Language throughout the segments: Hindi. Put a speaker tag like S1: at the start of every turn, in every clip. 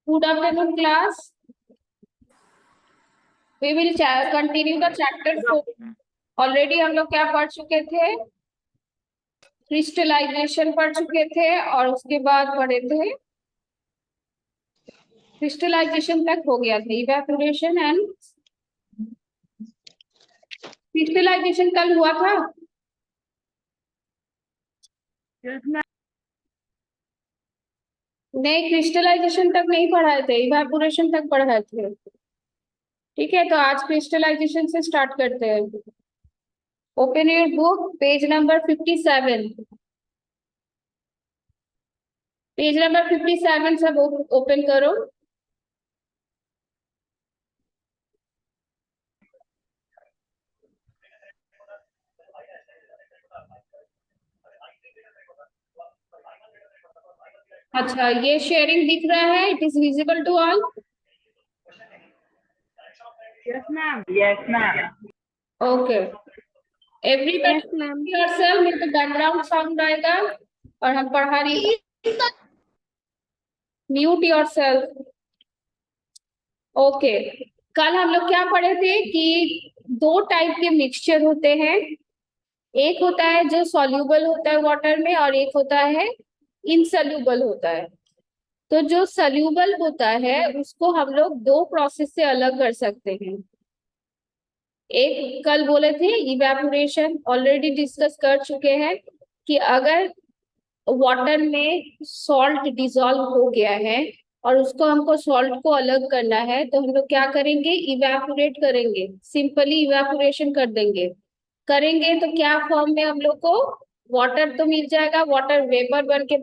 S1: Good afternoon, class. We will continue the chapter 4. Already हम लोग क्या पढ़ चुके थे? क्रिस्टलाइजेशन पढ़ चुके थे और उसके बाद पढ़े थे क्रिस्टलाइजेशन तक हो गया था इवेपोरेशन एंड क्रिस्टलाइजेशन कल हुआ था। नहीं, क्रिस्टलाइजेशन तक नहीं पढ़ाए थे, इवेपोरेशन तक पढ़ाए थे। ठीक है, तो आज क्रिस्टलाइजेशन से स्टार्ट करते हैं। Open your book, page number 57। Page number 57 सब ओपन करो। अच्छा, ये शेयरिंग दिख रहा है? It is visible to all?
S2: Yes, ma'am. Yes, ma'am.
S1: Okay, everybody yourself. मेरे को बैकग्राउंड साउंड आएगा और हम पढ़ा रही। Mute yourself. ओके, कल हम लोग क्या पढ़े थे कि दो टाइप के मिक्सचर होते हैं। एक होता है जो सॉल्यूबल होता है वाटर में और एक होता है इनसॉल्यूबल होता है। तो जो सॉल्यूबल होता है उसको हम लोग दो प्रोसेस से अलग कर सकते हैं। एक कल बोले थे इवेपोरेशन, ऑलरेडी डिस्कस कर चुके हैं कि अगर वाटर में सॉल्ट डिसॉल्व हो गया है और उसको हमको सॉल्ट को अलग करना है तो हम लोग क्या करेंगे? इवेपोरेट करेंगे, सिंपली इवेपोरेशन कर देंगे। करेंगे तो क्या फॉर्म में हम लोग को वाटर तो मिल जाएगा, वाटर वेपर बन के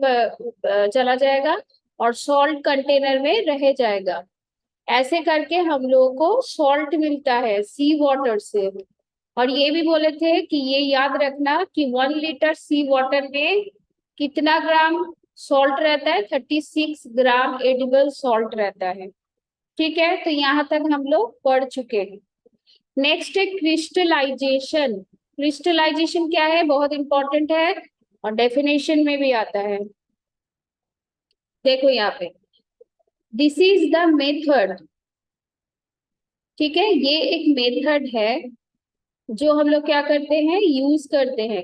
S1: चला जाएगा और सॉल्ट कंटेनर में रह जाएगा। ऐसे करके हम लोगों को सॉल्ट मिलता है सी वाटर से। और ये भी बोले थे कि ये याद रखना कि 1 लीटर सी वाटर में कितना ग्राम सॉल्ट रहता है? 36 ग्राम एडिबल सॉल्ट रहता है। ठीक है, तो यहाँ तक हम लोग पढ़ चुके हैं। नेक्स्ट है क्रिस्टलाइजेशन। क्रिस्टलाइजेशन क्या है? बहुत इंपॉर्टेंट है और डेफिनेशन में भी आता है। देखो यहाँ पे, दिस इज द मेथड। ठीक है, ये एक मेथड है जो हम लोग क्या करते हैं? यूज करते हैं।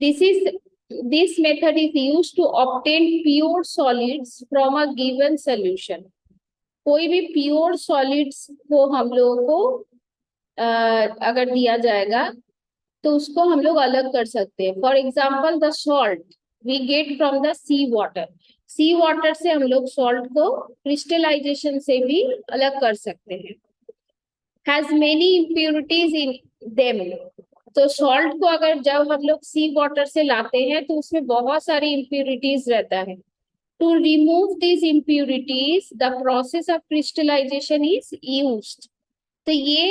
S1: This method is use to obtain pure solids from a given solution. कोई भी प्योर सॉलिड्स को हम लोगों को अगर दिया जाएगा तो उसको हम लोग अलग कर सकते हैं। For example the salt we get from the sea water. Sea water से हम लोग सॉल्ट को क्रिस्टलाइजेशन से भी अलग कर सकते हैं। Has many impurities in them. तो सॉल्ट को अगर जब हम लोग सी वाटर से लाते हैं तो उसमें बहुत सारी इम्प्योरिटीज रहता है। To remove this impurities the process of crystallisation is used. तो ये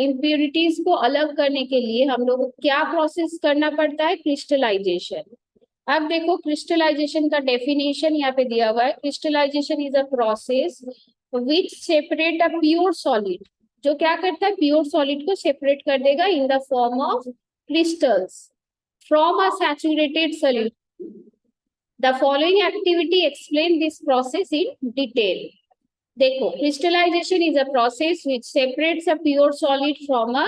S1: इम्प्योरिटीज को अलग करने के लिए हम लोग को क्या प्रोसेस करना पड़ता है? क्रिस्टलाइजेशन। अब देखो, क्रिस्टलाइजेशन का डेफिनेशन यहाँ पे दिया हुआ है। Crystallisation is a process which separate a pure solid. जो क्या करता है? प्योर सॉलिड को सेपरेट कर देगा in the form of crystals from a saturated solution. The following activity explain this process in detail. देखो, crystallization is a process which separates a pure solid from a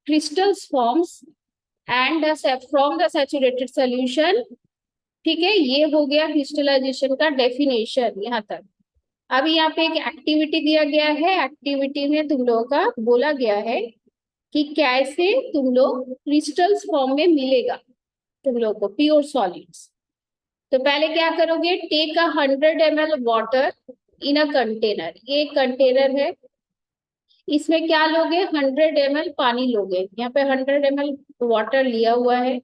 S1: crystals forms and from the saturated solution। ठीक है, ये हो गया क्रिस्टलाइजेशन का डेफिनेशन यहाँ तक। अब यहाँ पे एक एक्टिविटी दिया गया है। एक्टिविटी में तुम लोगों का बोला गया है कि कैसे तुम लोग क्रिस्टल्स फॉर्म में मिलेगा तुम लोग को प्योर सॉलिड्स। तो पहले क्या करोगे? Take a 100 ml water in a container. ये एक कंटेनर है, इसमें क्या लोगे? 100 ml पानी लोगे। यहाँ पे 100 ml वाटर लिया हुआ है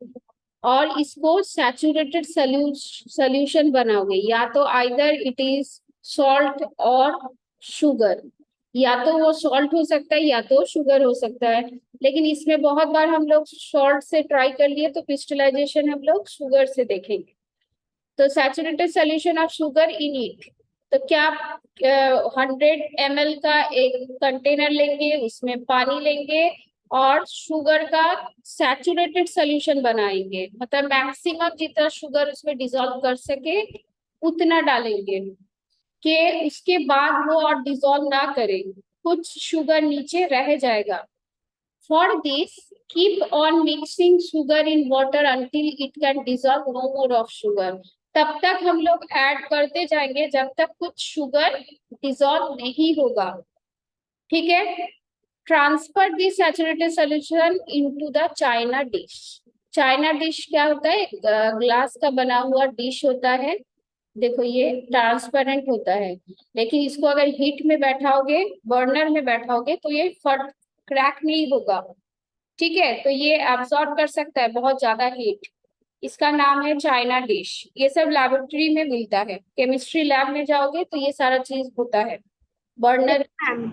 S1: और इसको सैचुरेटेड सोल्यूशन बनाओगे। या तो आइदर इट इज सॉल्ट और शुगर, या तो वो सॉल्ट हो सकता है या तो शुगर हो सकता है। लेकिन इसमें बहुत बार हम लोग सॉल्ट से ट्राई कर लिए तो क्रिस्टलाइजेशन हम लोग शुगर से देखेंगे। तो saturated solution of sugar in it. तो क्या 100 ml का एक कंटेनर लेंगे, उसमें पानी लेंगे और शुगर का सैचुरेटेड सोल्यूशन बनाएंगे। मतलब मैक्सिमम जितना शुगर उसमें डिसॉल्व कर सके उतना डालेंगे कि उसके बाद वो और डिसॉल्व ना करे, कुछ शुगर नीचे रह जाएगा। For this keep on mixing sugar in water until it can dissolve no more of sugar. तब तक हम लोग ऐड करते जाएंगे जब तक कुछ शुगर डिसॉल्व नहीं होगा। ठीक है। Transfer the saturated solution into the china dish. China dish क्या होता है? ग्लास का बना हुआ डिश होता है। देखो ये ट्रांसपेरेंट होता है, लेकिन इसको अगर हीट में बैठाओगे, बर्नर में बैठाओगे, तो ये फट क्रैक नहीं होगा। ठीक है, तो ये एब्सॉर्ब कर सकता है बहुत ज्यादा हीट। इसका नाम है चाइना डिश। ये सब लेबोरेटरी में मिलता है, केमिस्ट्री लैब में जाओगे तो ये सारा चीज होता है। Burner,
S2: ma'am.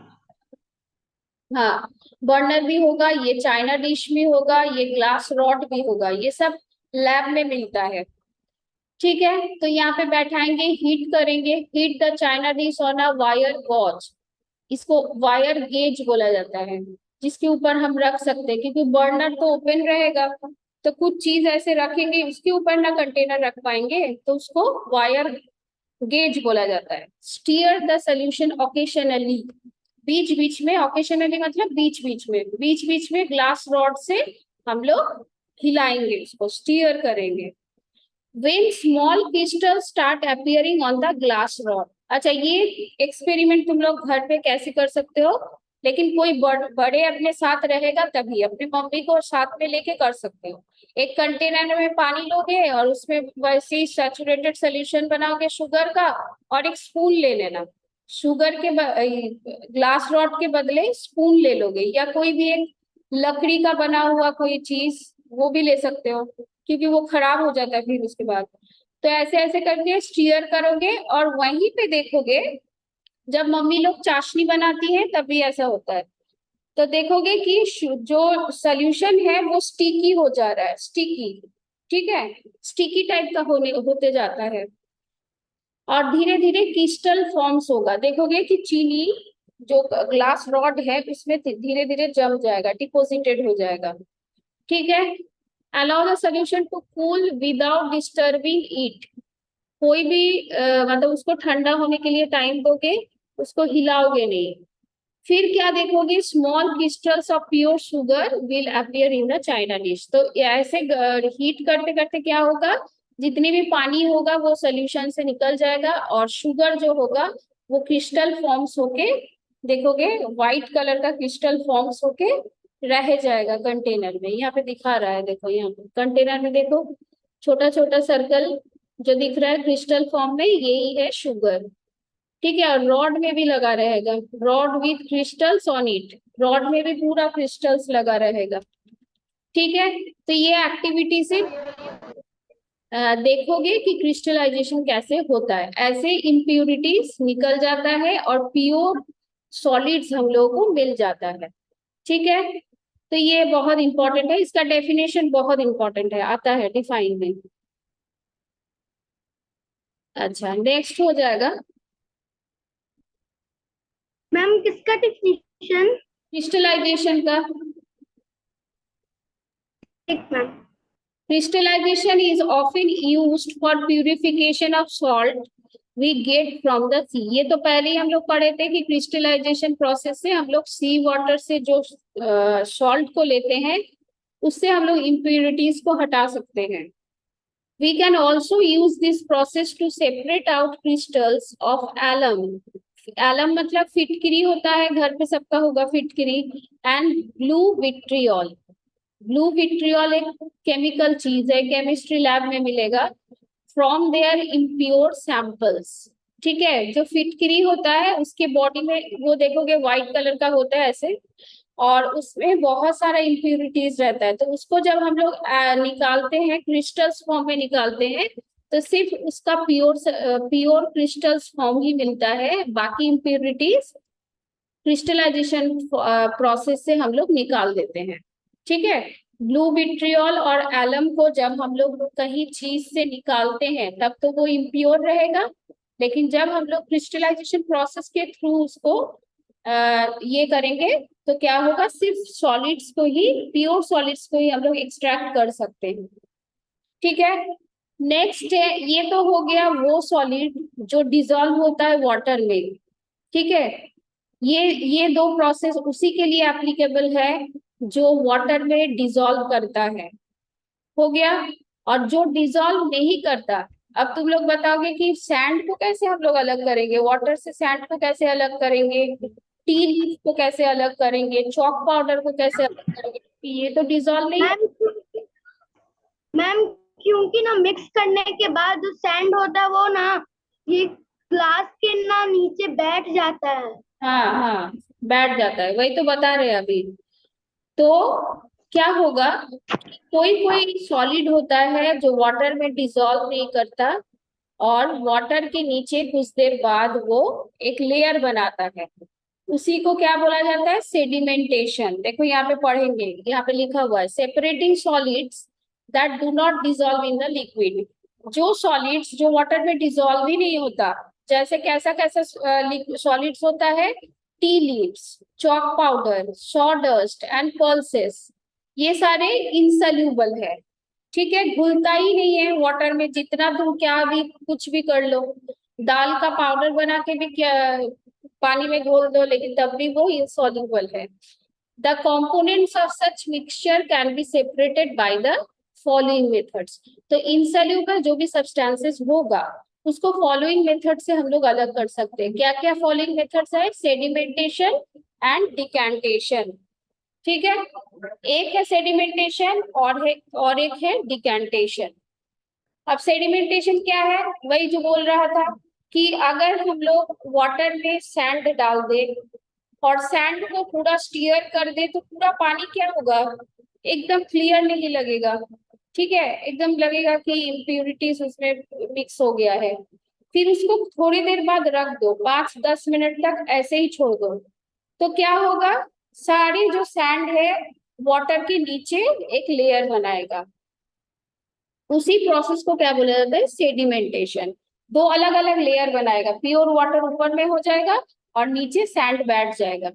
S1: हाँ, बर्नर भी होगा, ये चाइना डिश भी होगा, ये ग्लास रॉड भी होगा, ये सब लैब में मिलता है। ठीक है, तो यहाँ पे बैठाएंगे, हीट करेंगे, heat the china dish on a wire gauze. इसको वायर गेज बोला जाता है, जिसके ऊपर हम रख सकते हैं, क्योंकि बर्नर तो ओपन रहेगा, तो कुछ चीज ऐसे रखेंगे उसके ऊपर ना कंटेनर रख पाएंगे, तो उसको वायर गेज बोला जाता है। स्टीयर द सोल्यूशन ओकेशनली, बीच बीच में, ओकेशनली मतलब बीच बीच में ग्लास रॉड से हम लोग हिलाएंगे, उसको स्टीयर करेंगे। when small crystals start appearing on the glass rod। अच्छा, ये एक्सपेरिमेंट तुम लोग घर पे कैसे कर सकते हो, लेकिन कोई बड़े अपने साथ रहेगा तभी, अपने मम्मी को साथ में लेके कर सकते हो। एक कंटेनर में पानी लोगे और उसमें वैसे ही सैचुरेटेड सोल्यूशन बनाओगे शुगर का, और एक स्पून ले लेना, शुगर के ग्लास रॉड के बदले स्पून ले लोगे, या कोई भी एक लकड़ी का बना हुआ कोई चीज वो भी ले सकते हो, क्योंकि वो खराब हो जाता है फिर उसके बाद। तो ऐसे ऐसे करके स्टीयर करोगे, और वहीं पे देखोगे जब मम्मी लोग चाशनी बनाती है तब भी ऐसा होता है। तो देखोगे कि जो सोल्यूशन है वो स्टिकी हो जा रहा है, स्टिकी। ठीक है, स्टिकी टाइप का होते जाता है, और धीरे धीरे क्रिस्टल फॉर्म्स होगा। देखोगे कि चीनी जो ग्लास रॉड है उसमें धीरे धीरे जम जाएगा, डिपोजिटेड हो जाएगा। ठीक है। Allow the solution to cool without disturbing it. कोई भी मतलब उसको ठंडा होने के लिए टाइम दोगे, उसको हिलाओगे नहीं। फिर क्या देखोगे? Small crystals of pure sugar will appear in the china dish. तो ऐसे हीट करते करते क्या होगा, जितनी भी पानी होगा वो सोल्यूशन से निकल जाएगा, और शुगर जो होगा वो क्रिस्टल फॉर्म्स होके, देखोगे व्हाइट कलर का क्रिस्टल फॉर्म्स होके रह जाएगा कंटेनर में। यहाँ पे दिखा रहा है, देखो यहाँ पे कंटेनर में देखो, छोटा छोटा सर्कल जो दिख रहा है क्रिस्टल फॉर्म में, यही है शुगर। ठीक है, और रॉड में भी लगा रहेगा, rod with crystals on it, rod में भी पूरा क्रिस्टल्स लगा रहेगा। ठीक है, तो ये एक्टिविटी से देखोगे कि क्रिस्टलाइजेशन कैसे होता है, ऐसे इम्प्यूरिटीज निकल जाता है और प्योर सॉलिड्स हम लोगों को मिल जाता है। ठीक है, तो ये बहुत इंपॉर्टेंट है, इसका डेफिनेशन बहुत इंपॉर्टेंट है, आता है डिफाइन में। अच्छा, नेक्स्ट हो जाएगा
S2: मैम किसका डिफिनेशन?
S1: क्रिस्टलाइजेशन का।
S2: एक ma'am.
S1: Crystallization is often used for purification of salt we get from the sea। ये तो पहले ही हम लोग पढ़े थे कि क्रिस्टलाइजेशन प्रोसेस से हम लोग सी वाटर से जो सॉल्ट को लेते हैं, उससे हम लोग इम्प्यूरिटीज को हटा सकते हैं। We can also use this process to separate out crystals of alum। alum मतलब फिटकरी होता है, घर पे सबका होगा फिटकरी। And blue vitriol. Blue vitriol एक केमिकल चीज है, केमिस्ट्री लैब में मिलेगा। From their impure samples. ठीक है, जो फिटकरी होता है उसके बॉडी में वो देखोगे व्हाइट कलर का होता है ऐसे, और उसमें बहुत सारा इम्प्यूरिटीज रहता है, तो उसको जब हम लोग निकालते हैं, क्रिस्टल्स फॉर्म में निकालते हैं, तो सिर्फ उसका प्योर क्रिस्टल्स फॉर्म ही मिलता है, बाकी इम्प्यूरिटीज क्रिस्टलाइजेशन प्रोसेस से हम लोग निकाल देते हैं। ठीक है, ब्लू विट्रियल और एलम को जब हम लोग कहीं चीज से निकालते हैं तब तो वो इम्प्योर रहेगा, लेकिन जब हम लोग क्रिस्टलाइजेशन प्रोसेस के थ्रू उसको ये करेंगे तो क्या होगा, सिर्फ सॉलिड्स को ही, प्योर सॉलिड्स को ही हम लोग एक्सट्रैक्ट कर सकते हैं। ठीक है, नेक्स्ट है, ये तो हो गया वो सॉलिड जो डिजोल्व होता है वाटर में, ठीक है। ये दो प्रोसेस उसी के लिए एप्लीकेबल है जो वाटर में डिजोल्व करता है, हो गया। और जो डिजोल्व नहीं करता, अब तुम लोग बताओगे कि सैंड को कैसे हम लोग अलग करेंगे, वाटर से सैंड को कैसे अलग करेंगे, टी लीफ को कैसे अलग करेंगे, चॉक पाउडर को कैसे अलग करेंगे, ये तो डिजोल्व नहीं।
S2: मैम मैम क्योंकि ना मिक्स करने के बाद जो सैंड होता है वो ना ये ग्लास के ना नीचे बैठ जाता है।
S1: हाँ हाँ, बैठ जाता है, वही तो बता रहे हैं अभी। तो क्या होगा, कोई कोई सॉलिड होता है जो वाटर में डिसॉल्व नहीं करता, और वाटर के नीचे कुछ देर बाद वो एक लेयर बनाता है, उसी को क्या बोला जाता है, सेडिमेंटेशन। देखो यहाँ पे पढ़ेंगे, यहाँ पे लिखा हुआ है separating solids that do not dissolve in the liquid. जो सॉलिड्स जो वाटर में डिसॉल्व ही नहीं होता, जैसे कैसा कैसा सॉलिड्स होता है, tea leaves, chalk powder, sawdust and pulses, ये सारे इनसल्यूबल है, ठीक है, घुलता ही नहीं है वाटर में, जितना तुम क्या भी कुछ भी कर लो, दाल का पाउडर बना के भी क्या पानी में घोल दो, लेकिन तब भी वो insoluble है। The components of such mixture can be separated by the following methods। तो insoluble जो भी substances होगा उसको following method से हम लोग अलग कर सकते हैं। क्या क्या following methods है, sedimentation and decantation, ठीक है। एक है सेडिमेंटेशन और एक है डिकैंटेशन। अब सेडिमेंटेशन क्या है, वही जो बोल रहा था कि अगर हम लोग वाटर में सैंड डाल दे और सैंड को पूरा स्टीयर कर दे तो पूरा पानी क्या होगा, एकदम क्लियर नहीं लगेगा, ठीक है, एकदम लगेगा कि इम्प्यूरिटीज उसमें मिक्स हो गया है। फिर उसको थोड़ी देर बाद रख दो, 5-10 मिनट तक ऐसे ही छोड़ दो, तो क्या होगा, सारी जो सैंड है वाटर के नीचे एक लेयर बनाएगा, उसी प्रोसेस को क्या बोला जाता है, सेडिमेंटेशन। दो अलग अलग लेयर बनाएगा, प्योर वाटर ऊपर में हो जाएगा और नीचे सैंड बैठ जाएगा,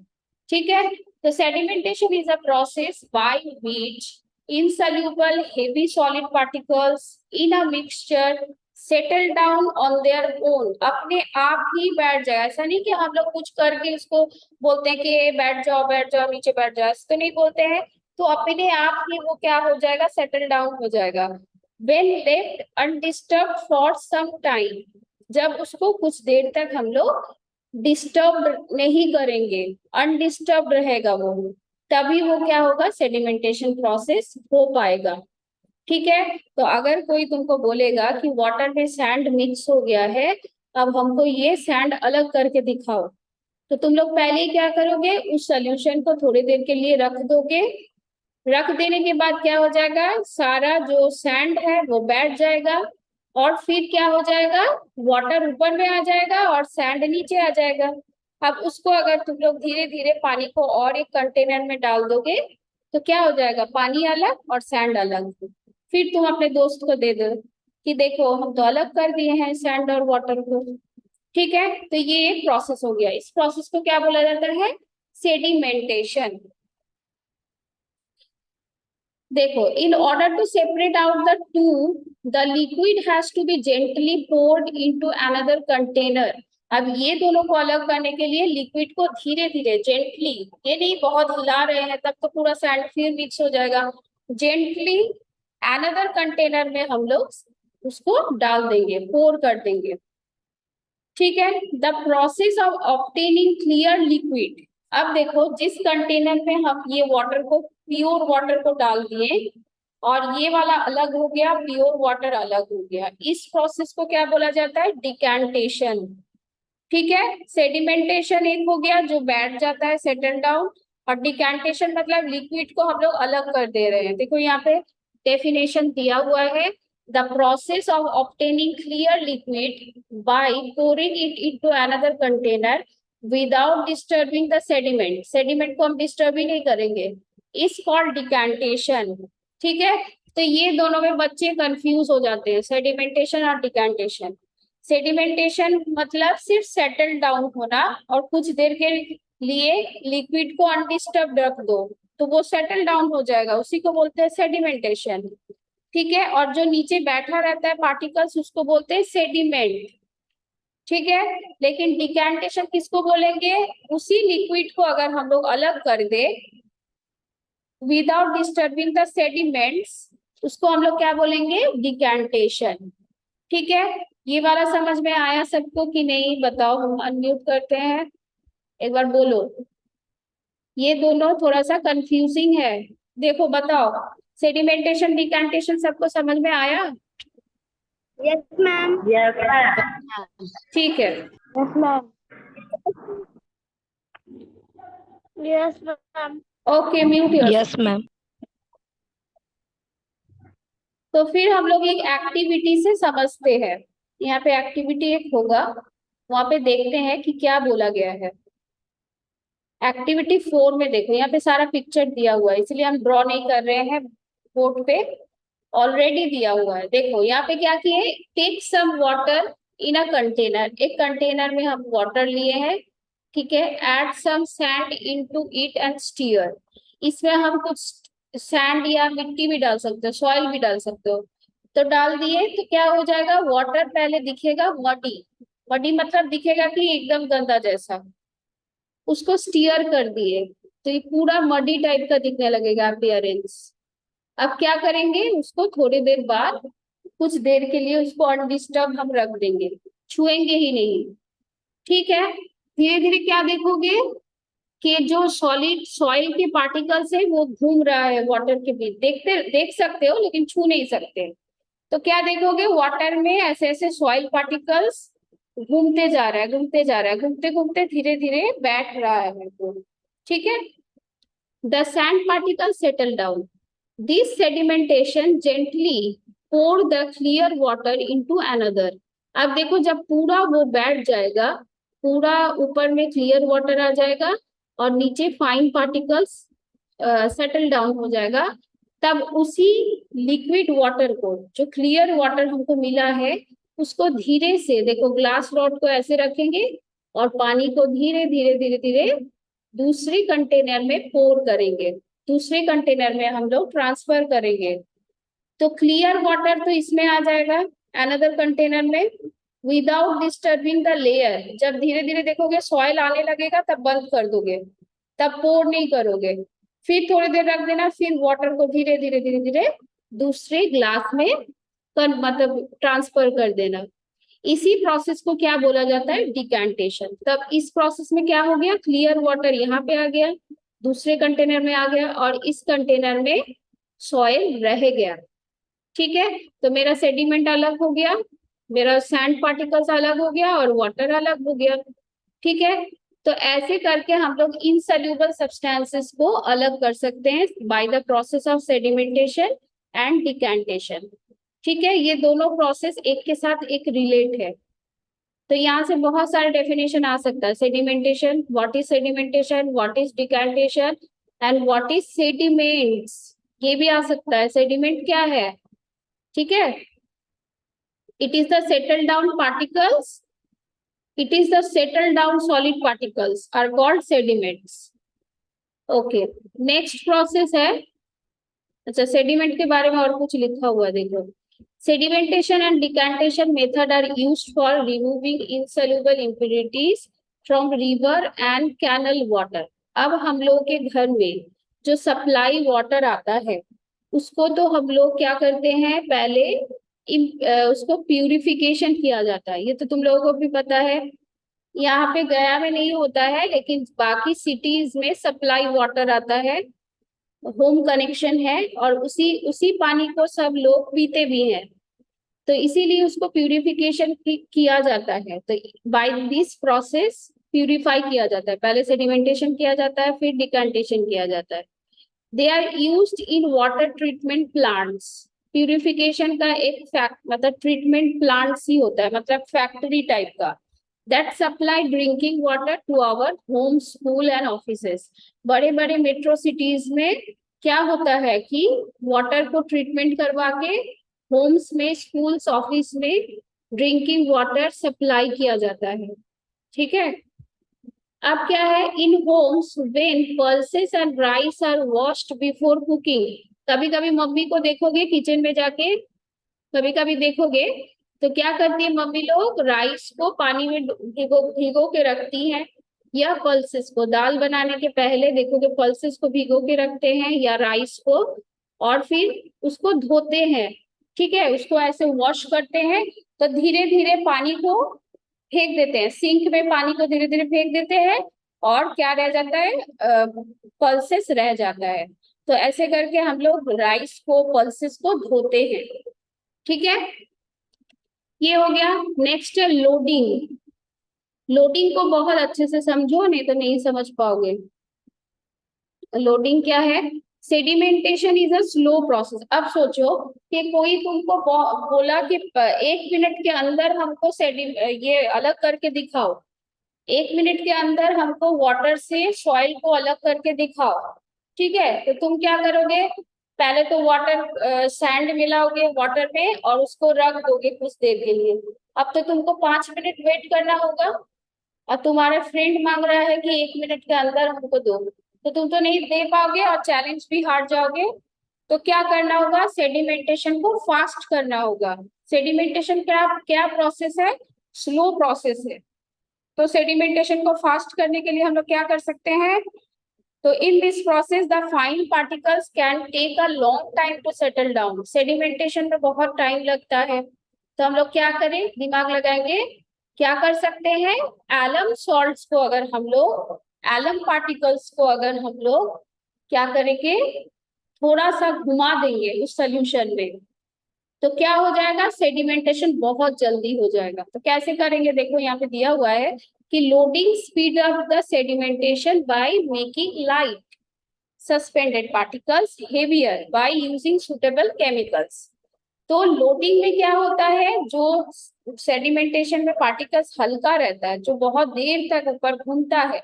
S1: ठीक है। तो sedimentation is a process by which insoluble heavy solid particles in a mixture settle down on their own, अपने आप ही बैठ जाए, ऐसा नहीं कि हम लोग कुछ करके उसको बोलते हैं कि बैठ जाओ नीचे बैठ जाओ, ऐसा तो नहीं बोलते हैं। तो अपने आप ही वो क्या हो जाएगा, सेटल डाउन हो जाएगा। when left undisturbed for some time, जब उसको कुछ देर तक हम लोग डिस्टर्ब नहीं करेंगे, अनडिस्टर्ब रहेगा वो, तभी वो क्या होगा, सेडिमेंटेशन प्रोसेस हो पाएगा, ठीक है। तो अगर कोई तुमको बोलेगा कि वाटर में सैंड मिक्स हो गया है, अब हमको ये सैंड अलग करके दिखाओ, तो तुम लोग पहले ही क्या करोगे, उस सोल्यूशन को थोड़ी देर के लिए रख दोगे, रख देने के बाद क्या हो जाएगा, सारा जो सैंड है वो बैठ जाएगा, और फिर क्या हो जाएगा, वाटर ऊपर में आ जाएगा और सैंड नीचे आ जाएगा। अब उसको अगर तुम लोग धीरे धीरे पानी को और एक कंटेनर में डाल दोगे तो क्या हो जाएगा, पानी अलग और सैंड अलग। फिर तुम अपने दोस्त को दे दो कि देखो हम तो अलग कर दिए हैं सैंड और वाटर को, ठीक है। तो ये एक प्रोसेस हो गया, इस प्रोसेस को क्या बोला जाता है, सेडिमेंटेशन। देखो, in order to separate out the two, the liquid has to be gently poured into another container. अब ये दोनों को अलग करने के लिए लिक्विड को धीरे धीरे जेंटली, ये नहीं बहुत हिला रहे हैं तब तो पूरा सैंड फिर मिक्स हो जाएगा, जेंटली अनदर कंटेनर में हम लोग उसको डाल देंगे, पोर कर देंगे, ठीक है। The process of obtaining clear liquid. अब देखो, जिस कंटेनर में हम ये वाटर को, प्योर वाटर को डाल दिए और ये वाला अलग हो गया, प्योर वाटर अलग हो गया, इस प्रोसेस को क्या बोला जाता है, डिकैंटेशन, ठीक है। सेडिमेंटेशन एक हो गया जो बैठ जाता है, सेटल डाउन, और डिकैंटेशन मतलब लिक्विड को हम लोग अलग कर दे रहे हैं। देखो यहाँ पे डेफिनेशन दिया हुआ है, the process of obtaining clear liquid bye pouring it into another container without disturbing the sediment, sediment को हम डिस्टर्ब ही नहीं करेंगे, इस कॉल्ड डिकैंटेशन, ठीक है। तो ये दोनों में बच्चे कंफ्यूज हो जाते हैं, सेडिमेंटेशन और डिकैंटेशन। सेडिमेंटेशन मतलब सिर्फ सेटल डाउन होना, और कुछ देर के लिए लिक्विड को अनडिस्टर्ब रख दो तो वो सेटल डाउन हो जाएगा, उसी को बोलते हैं सेडिमेंटेशन, ठीक है, और जो नीचे बैठा रहता है पार्टिकल्स उसको बोलते हैं सेडिमेंट। ठीक है, लेकिन डिकैंटेशन किसको बोलेंगे? उसी लिक्विड को अगर हम लोग अलग कर दे विदाउट डिस्टर्बिंग द सेडिमेंट्स, उसको हम लोग क्या बोलेंगे? डिकैंटेशन। ठीक है, ये वाला समझ में आया सबको कि नहीं? बताओ, हम अनम्यूट करते हैं, एक बार बोलो। ये दोनों थोड़ा सा कंफ्यूजिंग है, देखो बताओ, सेडिमेंटेशन डिकैंटेशन सबको समझ में आया?
S2: Yes ma'am. Yes ma'am.
S1: ठीक है,
S2: yes ma'am. Yes ma'am.
S1: Okay, mute your.
S2: Yes ma'am.
S1: तो फिर हम लोग एक एक्टिविटी से समझते हैं। यहाँ पे एक्टिविटी एक होगा, वहां पे देखते हैं कि क्या बोला गया है। एक्टिविटी 4 में देखो, यहाँ पे सारा पिक्चर दिया हुआ है, इसलिए हम ड्रॉ नहीं कर रहे हैं बोर्ड पे, ऑलरेडी दिया हुआ है। देखो यहाँ पे क्या किए, take some water in a container, एक कंटेनर में हम वाटर लिए हैं, ठीक है। Add some sand into it and stir, इसमें हम कुछ सैंड या मिट्टी भी डाल सकते हो, सॉइल भी डाल सकते हो। तो डाल दिए तो क्या हो जाएगा, वाटर पहले दिखेगा मडी, मडी मतलब दिखेगा कि एकदम गंदा जैसा। उसको स्टीयर कर दिए तो ये पूरा मडी टाइप का दिखने लगेगा अपीयरेंस। अब क्या करेंगे, उसको थोड़ी देर बाद, कुछ देर के लिए उसको अनडिस्टर्ब हम रख देंगे, छुएंगे ही नहीं। ठीक है, धीरे धीरे क्या देखोगे कि जो सॉलिड सॉइल के पार्टिकल्स है वो घूम रहा है वाटर के बीच, देख सकते हो लेकिन छू नहीं सकते। तो क्या देखोगे, वाटर में ऐसे ऐसे सॉइल पार्टिकल्स घूमते जा रहा है, घूमते जा रहा है, घूमते घूमते धीरे धीरे बैठ रहा है वो। ठीक है, the sand particle settle down, this sedimentation gently pour the clear water into another। अब देखो जब पूरा वो बैठ जाएगा, पूरा ऊपर में क्लियर वाटर आ जाएगा और नीचे फाइन पार्टिकल्स सेटल डाउन हो जाएगा, तब उसी लिक्विड वाटर को, जो क्लियर वाटर हमको मिला है, उसको धीरे से, देखो ग्लास रॉड को ऐसे रखेंगे और पानी को धीरे धीरे धीरे धीरे दूसरे कंटेनर में पोर करेंगे, दूसरे कंटेनर में हम लोग ट्रांसफर करेंगे। तो क्लियर वाटर तो इसमें आ जाएगा अनदर कंटेनर में, विदाउट डिस्टर्बिंग द लेयर। जब धीरे धीरे देखोगे सॉइल आने लगेगा तब बंद कर दोगे, तब पोर नहीं करोगे। फिर थोड़ी देर रख देना, फिर वाटर को धीरे धीरे धीरे धीरे दूसरे ग्लास में मतलब ट्रांसफर कर देना। इसी प्रोसेस को क्या बोला जाता है, डिकैंटेशन। तब इस प्रोसेस में क्या हो गया, क्लियर वाटर यहाँ पे आ गया, दूसरे कंटेनर में आ गया, और इस कंटेनर में सॉइल रह गया। ठीक है, तो मेरा सेडिमेंट अलग हो गया, मेरा सैंड पार्टिकल्स अलग हो गया और वाटर अलग हो गया। ठीक है, तो ऐसे करके हम लोग इनसोल्यूबल सब्सटेंसेस को अलग कर सकते हैं by the process of sedimentation and decantation. ठीक है, ये दोनों प्रोसेस एक के साथ एक रिलेट है। तो यहाँ से बहुत सारे डेफिनेशन आ सकता है, sedimentation, what is sedimentation, what is decantation and what is sediments, ये भी आ सकता है। सेडिमेंट क्या है? ठीक है, it is the settled down particles, it is the settled down solid particles are called sediments। okay, next process है, अच्छा सेडिमेंट के बारे में और कुछ लिखा हुआ देखो, sedimentation and decantation method are used for removing insoluble impurities from river and canal water। अब हम लोग के घर में जो सप्लाई वाटर आता है उसको तो हम लोग क्या करते हैं, पहले उसको प्यूरिफिकेशन किया जाता है, ये तो तुम लोगों को भी पता है। यहाँ पे गया में नहीं होता है, लेकिन बाकी सिटीज में सप्लाई वाटर आता है, होम कनेक्शन है, और उसी उसी पानी को सब लोग पीते भी हैं। तो इसीलिए उसको प्यूरिफिकेशन किया जाता है। तो बाय दिस प्रोसेस प्यूरिफाई किया जाता है, पहले सेडिमेंटेशन किया जाता है, फिर डिकैंटेशन किया जाता है। They are used in water treatment plants. Purification का एक मतलब ट्रीटमेंट प्लांट्स ही होता है, मतलब फैक्ट्री टाइप का, that supply drinking water to our home, school and offices. बड़े बड़े मेट्रो सिटीज में क्या होता है कि वाटर को ट्रीटमेंट करवा के होम्स में, स्कूल्स, ऑफिस में ड्रिंकिंग वाटर सप्लाई किया जाता है। ठीक है, अब क्या है, in homes when pulses and rice are washed before cooking, कभी कभी मम्मी को देखोगे किचन में जाके, कभी कभी देखोगे तो क्या करती है मम्मी लोग, राइस को पानी में भिगो भिगो के रखती हैं, या पल्सेस को दाल बनाने के पहले देखोगे पल्सेस को भिगो के रखते हैं या राइस को, और फिर उसको धोते हैं। ठीक है, उसको ऐसे वॉश करते हैं, तो धीरे धीरे पानी को फेंक देते हैं, सिंक में पानी को धीरे धीरे फेंक देते हैं, और क्या रह जाता है, पल्सेस रह जाता है। तो ऐसे करके हम लोग राइस को पल्सेस को धोते हैं। ठीक है, ये हो गया। नेक्स्ट है लोडिंग। लोडिंग को बहुत अच्छे से समझो, नहीं तो नहीं समझ पाओगे। लोडिंग क्या है? Sedimentation is a slow process. अब सोचो कि कोई तुमको बोला कि 1 मिनट के अंदर हमको ये अलग करके दिखाओ, 1 मिनट के अंदर हमको वाटर से सॉइल को अलग करके दिखाओ। ठीक है, तो तुम क्या करोगे? पहले तो वाटर सैंड मिलाओगे वाटर में और उसको रख दोगे कुछ देर के लिए। अब तो तुमको 5 मिनट वेट करना होगा, और तुम्हारा फ्रेंड मांग रहा है कि 1 मिनट के अंदर हमको दो, तो तुम तो नहीं दे पाओगे और चैलेंज भी हार जाओगे। तो क्या करना होगा? सेडिमेंटेशन को फास्ट करना होगा। सेडिमेंटेशन क्या क्या प्रोसेस है? स्लो प्रोसेस है। तो सेडिमेंटेशन को फास्ट करने के लिए हम लोग क्या कर सकते हैं? तो in this process the fine particles can take a long time to settle down. Sedimentation में बहुत टाइम लगता है, तो हम लोग क्या करें? दिमाग लगाएंगे। क्या कर सकते हैं? एलम सॉल्ट्स को अगर हम लोग, एलम पार्टिकल्स को अगर हम लोग क्या करेंगे, थोड़ा सा घुमा देंगे उस सोल्यूशन में, तो क्या हो जाएगा? सेडिमेंटेशन बहुत जल्दी हो जाएगा। तो कैसे करेंगे? देखो यहाँ पे दिया हुआ है कि loading speed up the sedimentation by making light suspended particles heavier by using suitable chemicals. तो लोडिंग में क्या होता है? जो सेडिमेंटेशन में पार्टिकल्स हल्का रहता है, जो बहुत देर तक ऊपर घूमता है,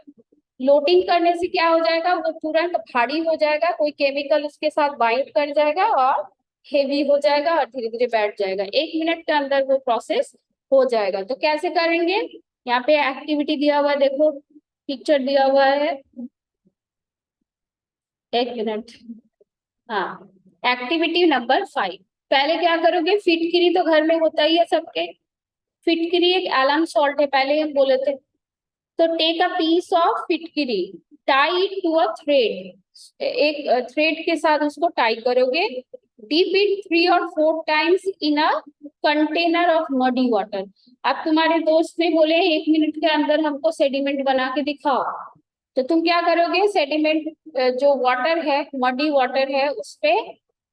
S1: लोडिंग करने से क्या हो जाएगा? वो तुरंत भारी हो जाएगा, कोई केमिकल उसके साथ बाइंड कर जाएगा और हेवी हो जाएगा और धीरे धीरे बैठ जाएगा। 1 मिनट के अंदर वो प्रोसेस हो जाएगा। तो कैसे करेंगे? यहाँ पे एक्टिविटी दिया हुआ है, देखो पिक्चर दिया हुआ है। 1 मिनट। हाँ, एक्टिविटी नंबर 5। पहले क्या करोगे? फिटकिरी तो घर में होता ही है सबके। फिटकिरी एक एलम सॉल्ट है, पहले हम बोले थे। तो टेक अ पीस ऑफ फिटकिरी, tie it to a thread. एक थ्रेड के साथ उसको टाई करोगे। डीप इट 3 और 4 times in a container of muddy water. अब तुम्हारे दोस्त ने बोले 1 मिनट के अंदर हमको सेडिमेंट बना के दिखाओ, तो तुम क्या करोगे? सेडिमेंट जो वाटर है, मडी वाटर है, उसपे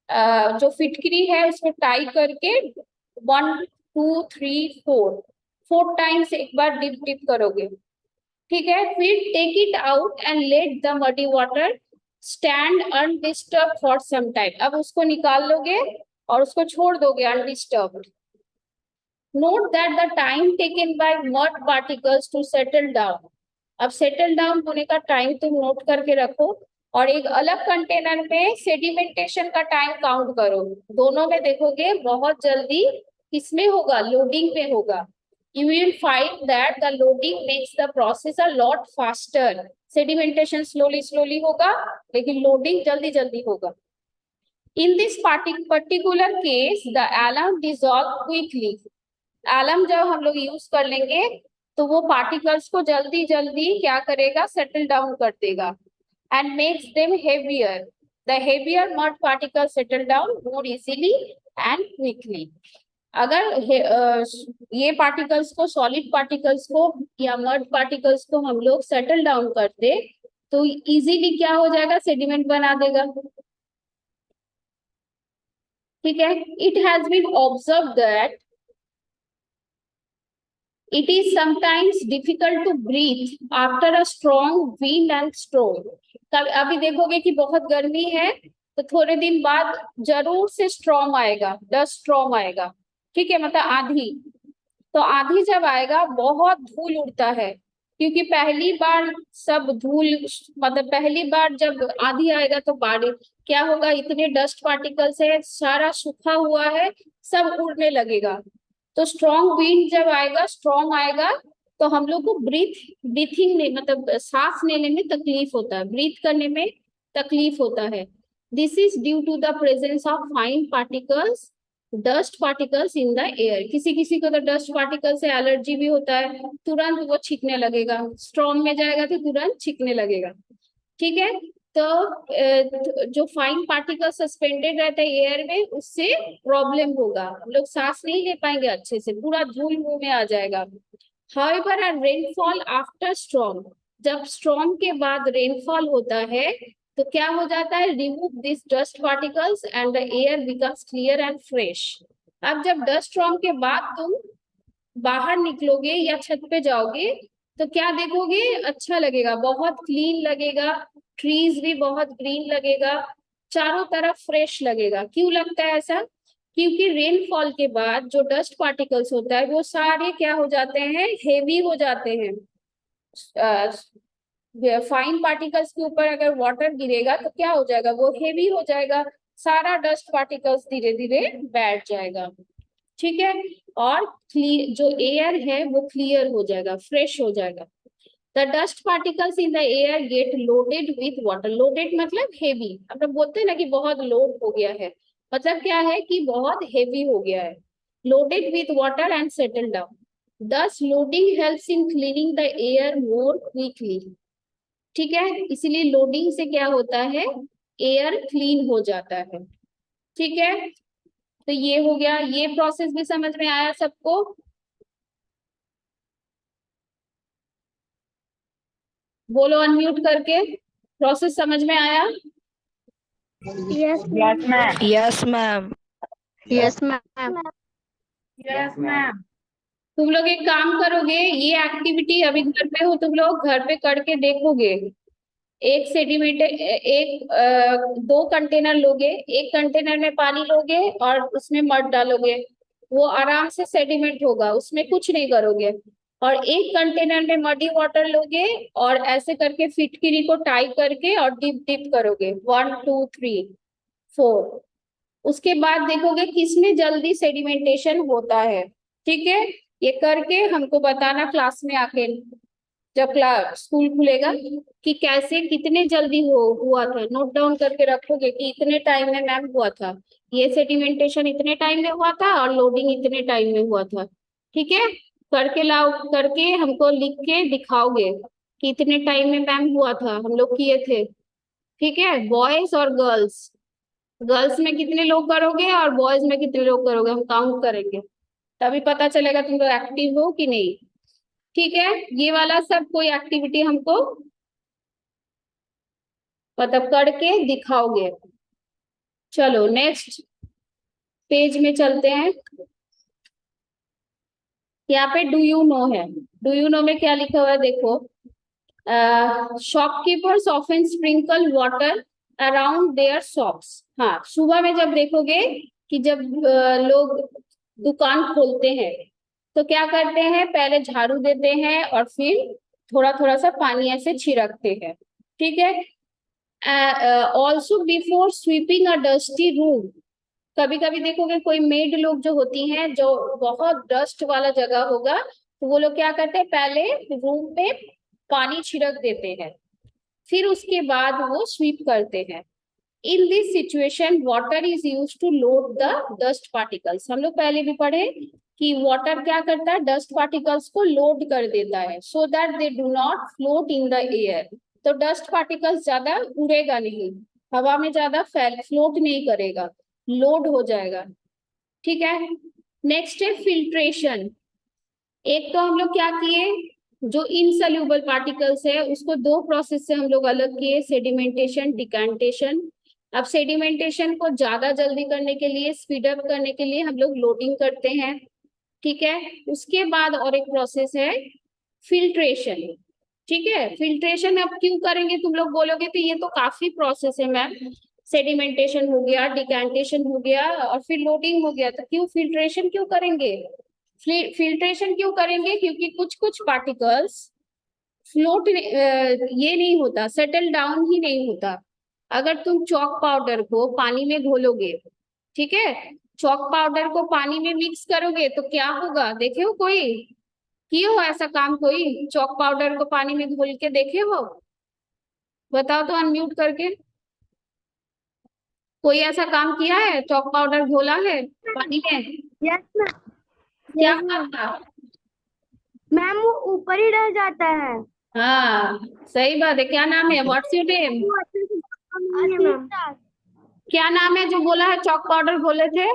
S1: जो फिटकरी है उसको टाई करके 1 2 3 4 4 टाइम्स एक बार डिप डिप करोगे। ठीक है, फिर take it out and let the muddy water stand undisturb for some time. अब उसको निकाल लोगे और उसको छोड़ दोगे undisturb. Note that the time taken by mud particles to settle down. अब सेटल डाउन होने का टाइम तुम नोट करके रखो, और एक अलग कंटेनर में सेडिमेंटेशन का टाइम काउंट करो। दोनों में देखोगे बहुत जल्दी किसमें होगा? लोडिंग में होगा। You will find that the loading makes the process a lot faster. Sedimentation slowly होगा, लेकिन loading जल्दी जल्दी होगा। In this particular case, the alum dissolve quickly. alum जब हम लोग यूज कर लेंगे तो वो पार्टिकल्स को जल्दी जल्दी क्या करेगा? सेटल डाउन कर देगा and makes them heavier. The heavier mud particles settle down more easily and quickly. अगर ये पार्टिकल्स को, सॉलिड पार्टिकल्स को या मड पार्टिकल्स को हम लोग सेटल डाउन कर दे तो इजीली क्या हो जाएगा? सेडिमेंट बना देगा। ठीक है, it has been observe that it is sometimes difficult to breathe after a strong wind and storm. अभी देखोगे कि बहुत गर्मी है, तो थोड़े दिन बाद जरूर से स्ट्रॉम आएगा, डस्ट स्ट्रॉम आएगा। ठीक है, मतलब आंधी। तो आंधी जब आएगा बहुत धूल उड़ता है, क्योंकि पहली बार सब धूल, मतलब पहली बार जब आंधी आएगा तो बारिश क्या होगा? इतने डस्ट पार्टिकल्स है, सारा सूखा हुआ है, सब उड़ने लगेगा। तो स्ट्रॉन्ग विंड जब आएगा, स्ट्रॉन्ग आएगा, तो हम लोग को ब्रीथिंग में, मतलब सांस लेने में तकलीफ होता है, ब्रीथ करने में तकलीफ होता है। This is due to the presence of fine particles, dust particles in the air. किसी किसी को तो डस्ट पार्टिकल से एलर्जी भी होता है, तुरंत वो छींकने लगेगा, स्ट्रॉम में जाएगा तो तुरंत छींकने लगेगा। ठीक है, तो जो फाइन पार्टिकल सस्पेंडेड रहता है एयर में, उससे प्रॉब्लम होगा, हम लोग सांस नहीं ले पाएंगे अच्छे से, पूरा धूल मुंह में आ जाएगा। However, a rainfall after storm, जब स्ट्रॉम के बाद रेनफॉल होता है तो क्या हो जाता है, remove this dust particles and the air becomes clear and fresh. अब जब डस्ट स्ट्रॉम के बाद तुम बाहर निकलोगे या छत पे जाओगे तो क्या देखोगे, अच्छा लगेगा, बहुत क्लीन लगेगा, ट्रीज भी बहुत ग्रीन लगेगा, चारों तरफ फ्रेश लगेगा। क्यों लगता है ऐसा? क्योंकि रेनफॉल के बाद जो डस्ट पार्टिकल्स होता है वो सारे क्या हो जाते हैं, हेवी हो जाते हैं। फाइन पार्टिकल्स के ऊपर अगर वाटर गिरेगा तो क्या हो जाएगा, वो हेवी हो जाएगा, सारा डस्ट पार्टिकल्स धीरे धीरे बैठ जाएगा। ठीक है, और जो एयर है वो क्लियर हो जाएगा, फ्रेश हो जाएगा। The dust particles in the air get loaded with water. Loaded मतलब हेवी, हम लोग बोलते हैं ना कि बहुत लोड हो गया है, मतलब क्या है कि बहुत हेवी हो गया है। Loaded with water and settle down, thus loading helps in cleaning the air more quickly. ठीक है, इसीलिए लोडिंग से क्या होता है, एयर क्लीन हो जाता है। ठीक है, तो ये हो गया, ये प्रोसेस भी समझ में आया सबको? बोलो अनम्यूट करके, प्रोसेस समझ में आया?
S2: Yes
S3: yes ma'am.
S4: Yes ma'am.
S2: Yes ma'am.
S3: Yes ma'am.
S1: तुम लोग एक काम करोगे, ये एक्टिविटी अभी घर पे हो, तुम लोग घर पे करके देखोगे। 1 सेंटीमीटर, दो कंटेनर लोगे, एक कंटेनर में पानी लोगे और उसमें मड डालोगे, वो आराम से सेडिमेंट होगा, उसमें कुछ नहीं करोगे। और एक कंटेनर में मडी वाटर लोगे और ऐसे करके फिटकिरी को टाई करके और डिप डिप करोगे, 1 2 3 4। उसके बाद देखोगे किसमें जल्दी सेडिमेंटेशन होता है। ठीक है, ये करके हमको बताना क्लास में आके, जब क्लास स्कूल खुलेगा, कि कैसे कितने जल्दी हुआ था, नोट डाउन करके रखोगे कि इतने टाइम में मैम हुआ था, ये सेडिमेंटेशन इतने टाइम में हुआ था और लोडिंग इतने टाइम में हुआ था। ठीक है, करके लाओ, करके हमको लिख के दिखाओगे कि इतने टाइम में मैम हुआ था, हम लोग किए थे। ठीक है, बॉयज और गर्ल्स, गर्ल्स में कितने लोग करोगे और बॉयज में कितने लोग करोगे, हम काउंट करेंगे, तभी पता चलेगा तुम लोग एक्टिव हो कि नहीं। ठीक है, ये वाला सब कोई एक्टिविटी हमको मतलब करके दिखाओगे। चलो नेक्स्ट पेज में चलते हैं। यहाँ पे डू यू नो है, डू यू नो में क्या लिखा हुआ है देखो, shopkeepers often sprinkle water around their shops. हाँ, सुबह में जब देखोगे कि जब लोग दुकान खोलते हैं तो क्या करते हैं, पहले झाड़ू देते हैं और फिर थोड़ा थोड़ा सा पानी ऐसे छिड़कते हैं। ठीक है, ऑल्सो बिफोर स्वीपिंग अ डस्टी रूम, कभी कभी देखोगे कोई मेड लोग जो होती हैं, जो बहुत डस्ट वाला जगह होगा तो वो लोग क्या करते हैं, पहले रूम पे पानी छिड़क देते हैं, फिर उसके बाद वो स्वीप करते हैं। In this situation water is use to load the dust particles. हम लोग पहले भी पढ़े कि वाटर क्या करता है, डस्ट पार्टिकल्स को लोड कर देता है, so that they do not float in the air. तो डस्ट पार्टिकल्स ज्यादा उड़ेगा नहीं, हवा में ज्यादा फ्लोट नहीं करेगा, लोड हो जाएगा। ठीक है, नेक्स्ट है फिल्ट्रेशन। एक तो हम लोग क्या किए, जो इनसोल्यूबल पार्टिकल्स है उसको दो प्रोसेस से हम लोग अलग किए, सेडिमेंटेशन, डिकैंटेशन। अब सेडिमेंटेशन को ज्यादा जल्दी करने के लिए, स्पीड अप करने के लिए हम लोग लोडिंग करते हैं। ठीक है, उसके बाद और एक प्रोसेस है फिल्ट्रेशन। ठीक है, फिल्ट्रेशन अब क्यों करेंगे, तुम लोग बोलोगे तो ये तो काफी प्रोसेस है मैम, सेडिमेंटेशन हो गया, डिकैंटेशन हो गया और फिर लोडिंग हो गया, तो क्यों फिल्ट्रेशन क्यों करेंगे? फिल्ट्रेशन क्यों करेंगे, क्योंकि कुछ कुछ पार्टिकल्स फ्लोट ये नहीं होता, सेटल डाउन ही नहीं होता। अगर तुम चॉक पाउडर को पानी में घोलोगे, ठीक है, चॉक पाउडर को पानी में मिक्स करोगे तो क्या होगा, देखे हो कोई, किए हो ऐसा काम, कोई चॉक पाउडर को पानी में घोल के देखे हो? बताओ तो अनम्यूट करके। कोई ऐसा काम किया है, चॉक पाउडर घोला है पानी में?
S2: Yes ma'am.
S1: क्या काम था?
S2: मैम वो ऊपर ही रह जाता है।
S1: हाँ सही बात है। क्या नाम है? What's your name?
S2: वो अच्छे से नहीं है मैम।
S1: क्या नाम है जो बोला है चॉक पाउडर घोले थे?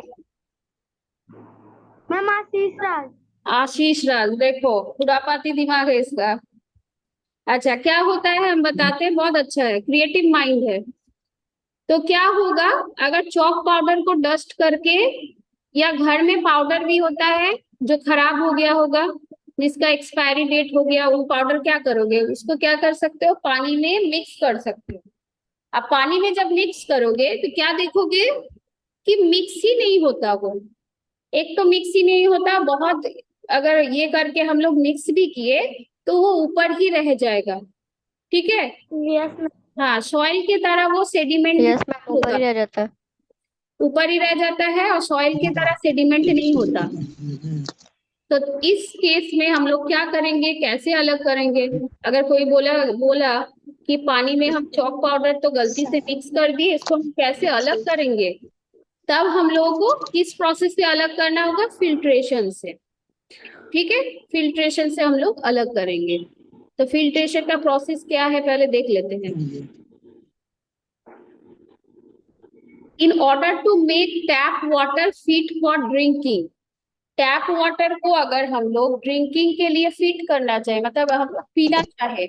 S2: मैम आशीष राज।
S1: आशीष राज। देखो खुरापाती दिमाग है इसका। अच्छा क्या होता है हम बताते हैं, बहुत अच्छा है, क्रिएटिव माइंड है। तो क्या होगा अगर चॉक पाउडर को डस्ट करके, या घर में पाउडर भी होता है जो खराब हो गया होगा, जिसका एक्सपायरी डेट हो गया, वो पाउडर क्या करोगे, उसको क्या कर सकते हो, पानी में मिक्स कर सकते हो। अब पानी में जब मिक्स करोगे तो क्या देखोगे कि मिक्स ही नहीं होता वो। एक तो मिक्स ही नहीं होता, बहुत अगर ये करके हम लोग मिक्स भी किए तो वो ऊपर ही रह जाएगा। ठीक है।
S2: Yes ma'am.
S1: हाँ सॉइल की तरह वो सेडिमेंट
S2: यस मैम, ऊपर
S1: होगा,
S2: ही रह जाता है।
S1: ऊपर ही रह जाता है और सॉइल की तरह सेडिमेंट नहीं होता। तो इस केस में हम लोग क्या करेंगे, कैसे अलग करेंगे? अगर कोई बोला बोला कि पानी में हम चॉक पाउडर तो गलती से मिक्स कर दिए, इसको हम कैसे अलग करेंगे, तब हम लोगों को किस प्रोसेस से अलग करना होगा, फिल्ट्रेशन से। ठीक है, फिल्ट्रेशन से हम लोग अलग करेंगे। तो फिल्ट्रेशन का प्रोसेस क्या है पहले देख लेते हैं। In order to make tap water fit for drinking, tap water को अगर हम लोग ड्रिंकिंग के लिए फिट करना चाहे, मतलब हम लोग पीना चाहे,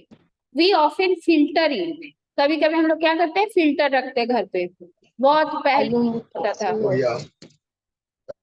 S1: वी ऑफन फिल्टर इट। कभी कभी हम लोग क्या करते हैं, फिल्टर रखते हैं घर पे। बहुत पहले होता था